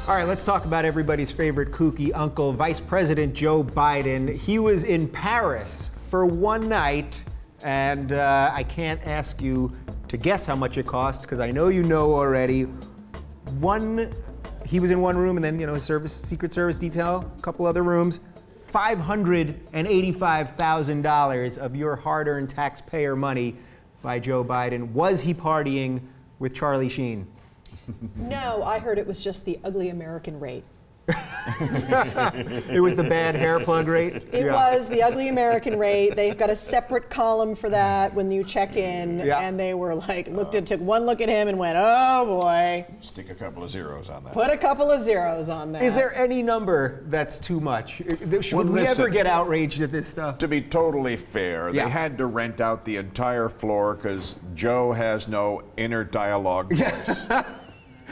All right, let's talk about everybody's favorite kooky uncle, Vice President Joe Biden. He was in Paris for one night, and I can't ask you to guess how much it cost, because I know you know already. He was in one room, and then, his Secret Service detail, a couple other rooms. $585,000 of your hard-earned taxpayer money by Joe Biden. Was he partying with Charlie Sheen? No, I heard it was just the ugly American rate. It was the bad hair plug rate? It was the ugly American rate. They've got a separate column for that when you check in, and they were like, took one look at him and went, oh boy. Stick a couple of zeros on that. Put a couple of zeros on that. Is there any number that's too much? Should we ever get outraged at this stuff? To be totally fair, they had to rent out the entire floor because Joe has no inner dialogue voice.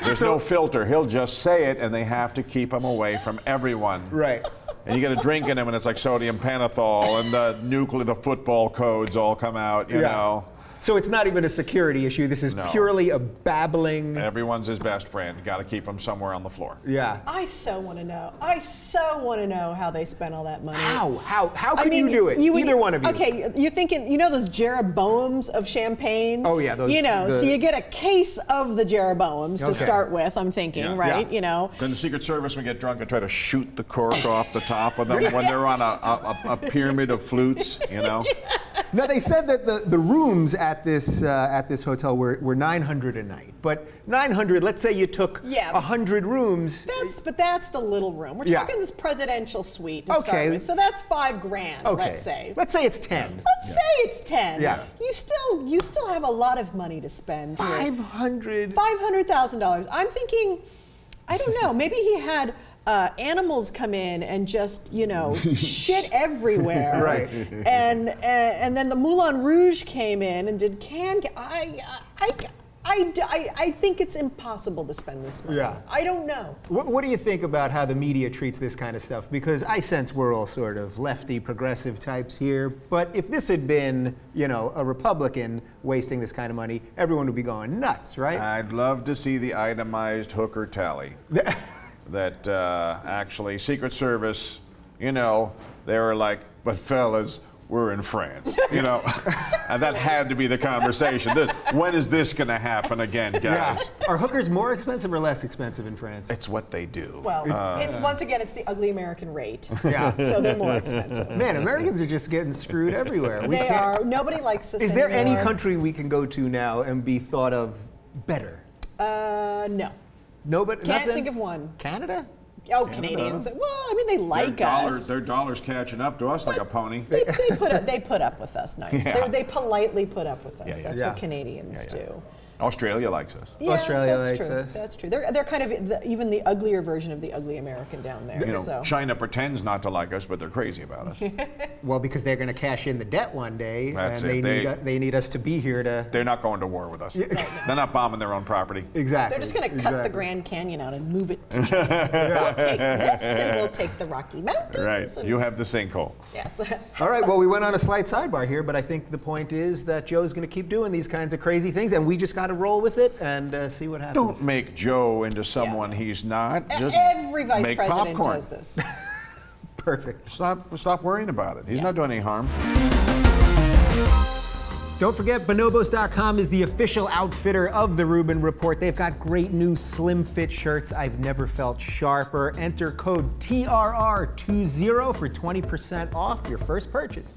There's no filter. He'll just say it, and they have to keep him away from everyone. Right. And you get a drink in him, and it's like sodium pentothal, and the football codes all come out, you know. So it's not even a security issue. This is purely a babbling. Everyone's his best friend. Got to keep him somewhere on the floor. Yeah. I so want to know. I so want to know how they spent all that money. How can you do it? Either one of you. Okay, you're thinking, those Jeroboams of champagne? Oh yeah, those. So you get a case of the Jeroboams to start with. I'm thinking, right? Yeah. Then the Secret Service would get drunk and try to shoot the cork off the top of them when they're on a pyramid of flutes. Now they said that the rooms at this hotel were $900 a night, but 900. Let's say you took 100 rooms. But that's the little room. We're talking this presidential suite to start with. So that's $5,000. Let's say. Let's say it's 10. Let's say it's 10. Yeah. You still have a lot of money to spend. $500,000. I'm thinking, I don't know. Maybe he had. Animals come in and just, shit everywhere. Right. And then the Moulin Rouge came in and did I think it's impossible to spend this money. Yeah. I don't know. What do you think about how the media treats this kind of stuff? Because I sense we're all sort of lefty, progressive types here. But if this had been, a Republican wasting this kind of money, everyone would be going nuts, right? I'd love to see the itemized hooker tally. That actually Secret Service, they were like, but fellas, we're in France, and that had to be the conversation. When is this going to happen again, guys? Yeah. Are hookers more expensive or less expensive in France? It's what they do. Well, once again, it's the ugly American rate. Yeah. So they're more expensive. Man, Americans are just getting screwed everywhere. They are. Nobody likes us Is there anymore. any country we can go to now and be thought of better? No. No, but Can't think of one. Canada? Oh, Canadians. Well, they like us. Their dollar's catching up to us like a pony. They put up with us nice. Yeah. They politely put up with us. That's what Canadians Yeah. do. Australia likes us. Yeah, Australia likes us. That's true. They're kind of even the uglier version of the ugly American down there. China pretends not to like us, but they're crazy about us. Well, because they're going to cash in the debt one day, That's and they need us to be here to. They're not going to war with us. They're not bombing their own property. Exactly. They're just going to cut the Grand Canyon out and move it to China. We'll take this, and we'll take the Rocky Mountains. Right. You have the sinkhole. Yes. All right. Well, we went on a slight sidebar here, but I think the point is that Joe's going to keep doing these kinds of crazy things, and we just got to roll with it and see what happens. Don't make Joe into someone he's not. Just every vice make president popcorn. does this. Perfect. Stop worrying about it. He's not doing any harm. Don't forget, Bonobos.com is the official outfitter of the Rubin Report. They've got great new slim fit shirts. I've never felt sharper. Enter code TRR20 for 20% off your first purchase.